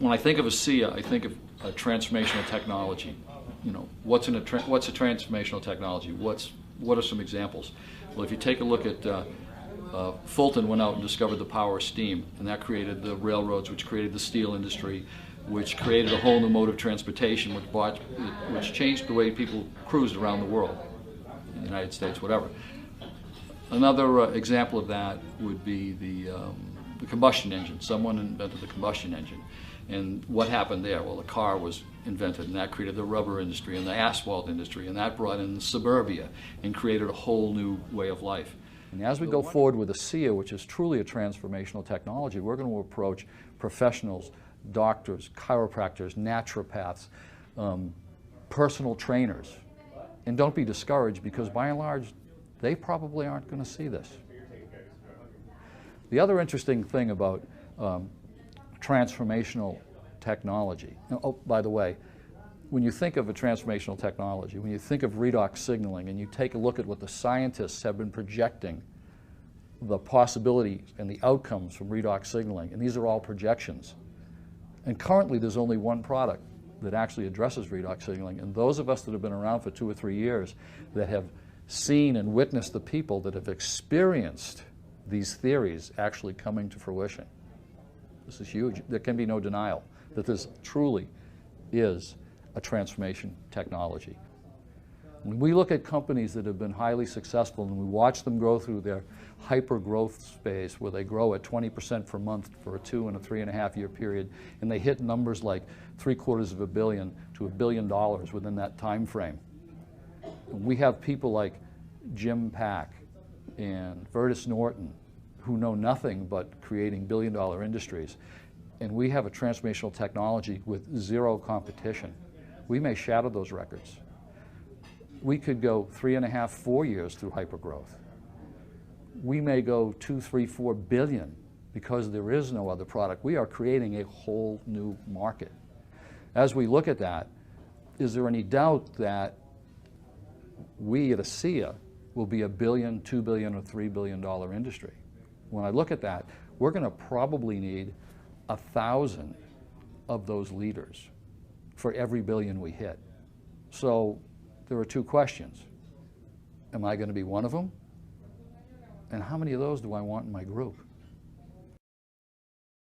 when I think of ASEA, I think of a transformational technology. You know, what's a transformational technology? What are some examples? Well, if you take a look at Fulton went out and discovered the power of steam, and that created the railroads, which created the steel industry, which created a whole new mode of transportation, which changed the way people cruised around the world, in the United States, whatever. Another example of that would be the combustion engine. Someone invented the combustion engine. And what happened there? Well, the car was invented, and that created the rubber industry and the asphalt industry, and that brought in suburbia and created a whole new way of life. And as we go forward with ASEA, which is truly a transformational technology, we're going to approach professionals, doctors, chiropractors, naturopaths, personal trainers. And don't be discouraged, because by and large, they probably aren't going to see this. The other interesting thing about transformational technology, oh, by the way, when you think of a transformational technology, when you think of redox signaling and you take a look at what the scientists have been projecting, the possibilities and the outcomes from redox signaling, and these are all projections. And currently there's only one product that actually addresses redox signaling, and those of us that have been around for 2 or 3 years that have seen and witnessed the people that have experienced these theories actually coming to fruition. This is huge. There can be no denial that this truly is a transformation technology. When we look at companies that have been highly successful and we watch them grow through their hyper-growth space, where they grow at 20% per month for a 2 and a 3.5 year period, and they hit numbers like $750 million to $1 billion within that time frame. And we have people like Jim Pack and Verdis Norton, who know nothing but creating billion-dollar industries. And we have a transformational technology with zero competition. We may shatter those records. We could go 3.5, 4 years through hypergrowth. We may go 2, 3, 4 billion because there is no other product. We are creating a whole new market. As we look at that, is there any doubt that we at ASEA will be a $1 billion, $2 billion, or $3 billion industry? When I look at that, we're going to probably need 1,000 of those leaders for every billion we hit. So there are 2 questions. Am I going to be one of them? And how many of those do I want in my group?